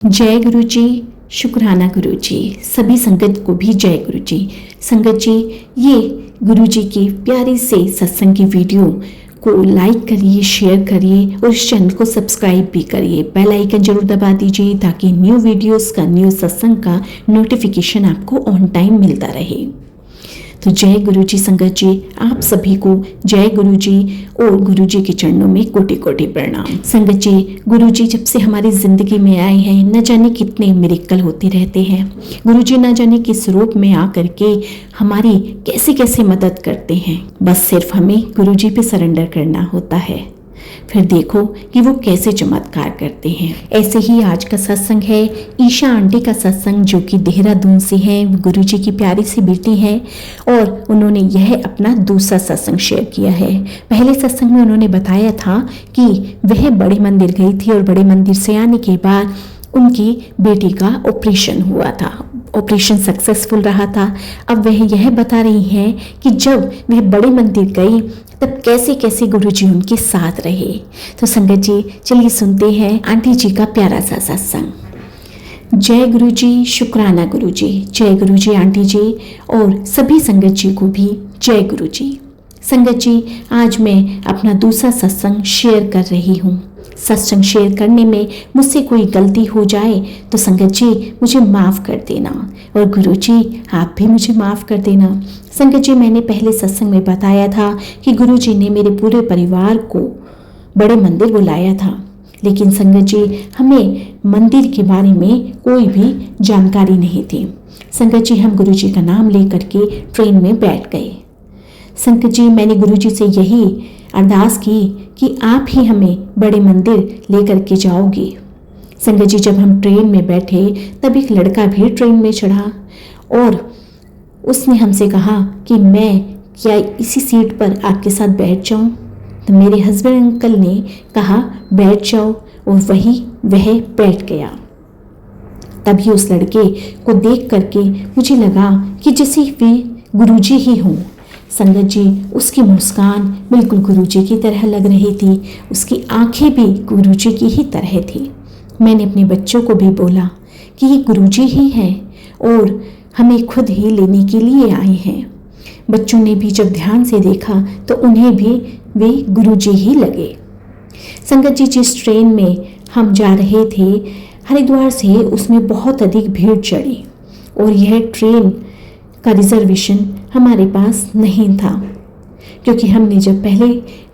जय गुरु जी। शुक्राना गुरु जी। सभी संगत को भी जय गुरु जी। संगत जी, ये गुरु जी की प्यारी से सत्संग की वीडियो को लाइक करिए, शेयर करिए और इस चैनल को सब्सक्राइब भी करिए। बेल आइकन जरूर दबा दीजिए ताकि न्यू वीडियोस का, न्यू सत्संग का नोटिफिकेशन आपको ऑन टाइम मिलता रहे। तो जय गुरु जी। संगत जी, आप सभी को जय गुरु जी और गुरु जी के चरणों में कोटि कोटि प्रणाम। संगत जी, गुरु जी जब से हमारी जिंदगी में आए हैं, न जाने कितने मिरेकल होते रहते हैं। गुरु जी न जाने किस रूप में आकर के हमारी कैसे कैसे मदद करते हैं। बस सिर्फ हमें गुरु जी पे सरेंडर करना होता है, फिर देखो कि वो कैसे चमत्कार करते हैं। ऐसे ही आज का सत्संग है ईशा आंटी का सत्संग, जो कि देहरादून से है। गुरु जी की प्यारी सी बेटी है और उन्होंने यह अपना दूसरा सत्संग शेयर किया है। पहले सत्संग में उन्होंने बताया था कि वह बड़े मंदिर गई थी और बड़े मंदिर से आने के बाद उनकी बेटी का ऑपरेशन हुआ था। ऑपरेशन सक्सेसफुल रहा था। अब वह यह बता रही हैं कि जब वह बड़े मंदिर गई तब कैसे कैसे गुरु जी उनके साथ रहे। तो संगत जी, चलिए सुनते हैं आंटी जी का प्यारा सा सत्संग। जय गुरु जी। शुक्राना गुरु जी। जय गुरु जी आंटी जी और सभी संगत जी को भी जय गुरु जी। संगत जी, आज मैं अपना दूसरा सत्संग शेयर कर रही हूँ। सत्संग शेयर करने में मुझसे कोई गलती हो जाए तो संगत जी मुझे माफ़ कर देना और गुरु जी आप भी मुझे माफ़ कर देना। संगत जी, मैंने पहले सत्संग में बताया था कि गुरु जी ने मेरे पूरे परिवार को बड़े मंदिर बुलाया था, लेकिन संगत जी हमें मंदिर के बारे में कोई भी जानकारी नहीं थी। संगत जी, हम गुरु जी का नाम लेकर के ट्रेन में बैठ गए। संगत जी, मैंने गुरु जी से यही अरदास की कि आप ही हमें बड़े मंदिर लेकर के जाओगे। संगत जी, जब हम ट्रेन में बैठे तब एक लड़का भी ट्रेन में चढ़ा और उसने हमसे कहा कि मैं क्या इसी सीट पर आपके साथ बैठ जाऊं। तो मेरे हस्बैंड अंकल ने कहा बैठ जाओ और वह बैठ गया। तभी उस लड़के को देख करके मुझे लगा कि जैसे वे गुरुजी ही हों। संगत जी, उसकी मुस्कान बिल्कुल गुरुजी की तरह लग रही थी, उसकी आंखें भी गुरुजी की ही तरह थी। मैंने अपने बच्चों को भी बोला कि ये गुरुजी ही हैं और हमें खुद ही लेने के लिए आए हैं। बच्चों ने भी जब ध्यान से देखा तो उन्हें भी वे गुरुजी ही लगे। संगत जी, जिस ट्रेन में हम जा रहे थे हरिद्वार से, उसमें बहुत अधिक भीड़ चढ़ी और यह ट्रेन का रिजर्वेशन हमारे पास नहीं था, क्योंकि हमने जब पहले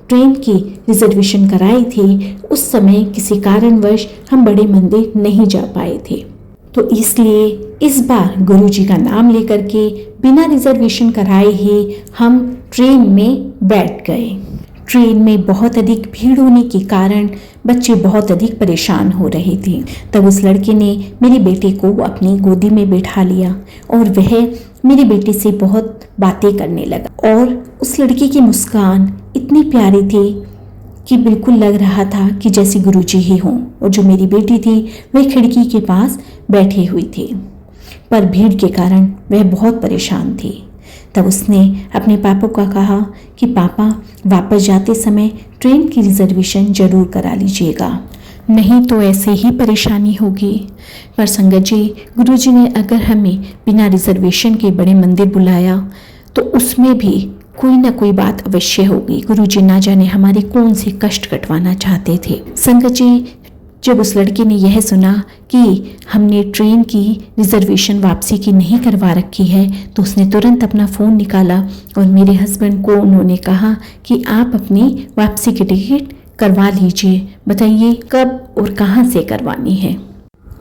ट्रेन की रिजर्वेशन कराई थी उस समय किसी कारणवश हम बड़े मंदिर नहीं जा पाए थे। तो इसलिए इस बार गुरु जी का नाम लेकर के बिना रिजर्वेशन कराए ही हम ट्रेन में बैठ गए। ट्रेन में बहुत अधिक भीड़ होने के कारण बच्चे बहुत अधिक परेशान हो रहे थे। तब उस लड़के ने मेरी बेटे को अपनी गोदी में बैठा लिया और वह मेरी बेटी से बहुत बातें करने लगा और उस लड़के की मुस्कान इतनी प्यारी थी कि बिल्कुल लग रहा था कि जैसे गुरुजी ही हों। और जो मेरी बेटी थी वह खिड़की के पास बैठी हुई थी, पर भीड़ के कारण वह बहुत परेशान थी। तब उसने अपने पापा को कहा कि पापा, वापस जाते समय ट्रेन की रिजर्वेशन जरूर करा लीजिएगा, नहीं तो ऐसे ही परेशानी होगी। पर संगत जी, गुरुजी ने अगर हमें बिना रिजर्वेशन के बड़े मंदिर बुलाया तो उसमें भी कोई ना कोई बात अवश्य होगी। गुरुजी ना जाने हमारे कौन से कष्ट कटवाना चाहते थे। संगत जी, जब उस लड़के ने यह सुना कि हमने ट्रेन की रिजर्वेशन वापसी की नहीं करवा रखी है तो उसने तुरंत अपना फ़ोन निकाला और मेरे हस्बैंड को उन्होंने कहा कि आप अपनी वापसी की टिकट करवा लीजिए, बताइए कब और कहाँ से करवानी है।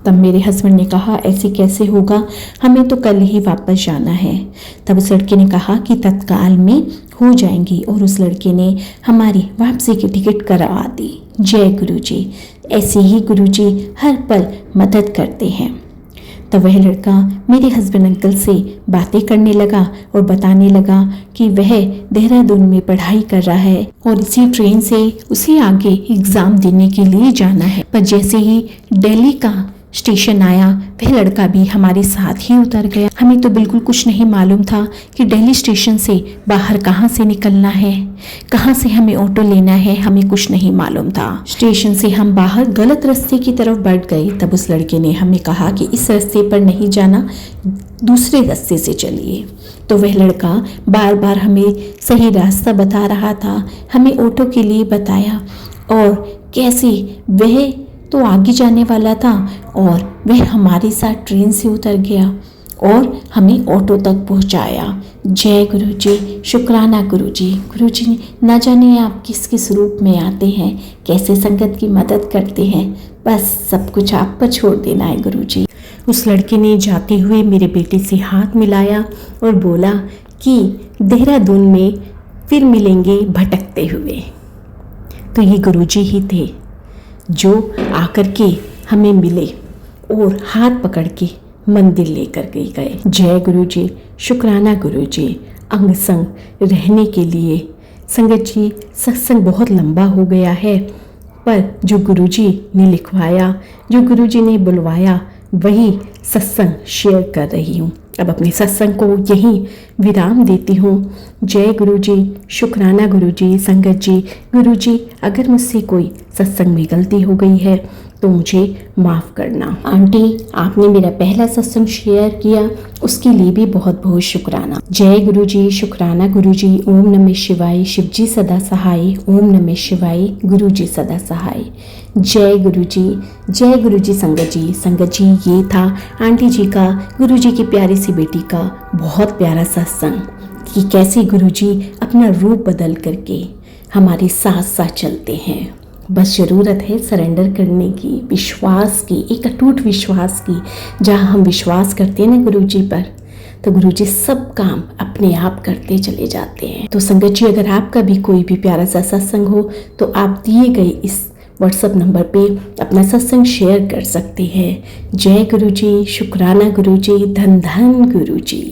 तब मेरे हस्बैंड ने कहा ऐसे कैसे होगा, हमें तो कल ही वापस जाना है। तब उस लड़के ने कहा कि तत्काल में हो जाएंगी और उस लड़के ने हमारी वापसी की टिकट करवा दी। जय गुरु जी। ऐसे ही गुरु जी हर पल मदद करते हैं। तब वह लड़का मेरे हस्बैंड अंकल से बातें करने लगा और बताने लगा कि वह देहरादून में पढ़ाई कर रहा है और इसी ट्रेन से उसे आगे एग्ज़ाम देने के लिए जाना है। पर जैसे ही दिल्ली का स्टेशन आया वह लड़का भी हमारे साथ ही उतर गया। हमें तो बिल्कुल कुछ नहीं मालूम था कि दिल्ली स्टेशन से बाहर कहाँ से निकलना है, कहाँ से हमें ऑटो लेना है, हमें कुछ नहीं मालूम था। स्टेशन से हम बाहर गलत रास्ते की तरफ बढ़ गए। तब उस लड़के ने हमें कहा कि इस रास्ते पर नहीं जाना, दूसरे रास्ते से चलिए। तो वह लड़का बार बार हमें सही रास्ता बता रहा था, हमें ऑटो के लिए बताया और कैसे वह तो आगे जाने वाला था और वह हमारे साथ ट्रेन से उतर गया और हमें ऑटो तक पहुंचाया। जय गुरुजी, शुक्राना गुरुजी। गुरुजी न जाने आप किस किस रूप में आते हैं, कैसे संगत की मदद करते हैं, बस सब कुछ आप पर छोड़ देना है गुरुजी। उस लड़के ने जाते हुए मेरे बेटे से हाथ मिलाया और बोला कि देहरादून में फिर मिलेंगे भटकते हुए। तो ये गुरुजी ही थे जो आकर के हमें मिले और हाथ पकड़ के मंदिर लेकर गए। जय गुरुजी, शुक्राना गुरुजी। अंग संग रहने के लिए संगत जी, सत्संग बहुत लंबा हो गया है, पर जो गुरुजी ने लिखवाया, जो गुरुजी ने बुलवाया, वही सत्संग शेयर कर रही हूँ। अब अपने सत्संग को यहीं विराम देती हूँ। जय गुरुजी, शुक्राना गुरुजी। संगत जी, गुरुजी अगर मुझसे कोई सत्संग में गलती हो गई है तो मुझे माफ़ करना। आंटी, आपने मेरा पहला सत्संग शेयर किया, उसके लिए भी बहुत बहुत शुक्राना। जय गुरुजी, शुक्राना गुरुजी। ओम नमः शिवाय। शिवजी सदा सहाय। ओम नमः शिवाय। गुरुजी सदा सहाय। जय गुरुजी, जय गुरुजी। संगत जी, संगत जी, ये था आंटी जी का, गुरुजी की प्यारी सी बेटी का बहुत प्यारा सत्संग कि कैसे गुरुजी अपना रूप बदल करके हमारे साथ साथ चलते हैं। बस ज़रूरत है सरेंडर करने की, विश्वास की, एक अटूट विश्वास की। जहाँ हम विश्वास करते हैं ना गुरुजी पर, तो गुरुजी सब काम अपने आप करते चले जाते हैं। तो संगत जी, अगर आपका भी कोई भी प्यारा सा सत्संग हो तो आप दिए गए इस व्हाट्सएप नंबर पे अपना सत्संग शेयर कर सकते हैं। जय गुरुजी, शुक्राना गुरुजी। धन धन गुरुजी।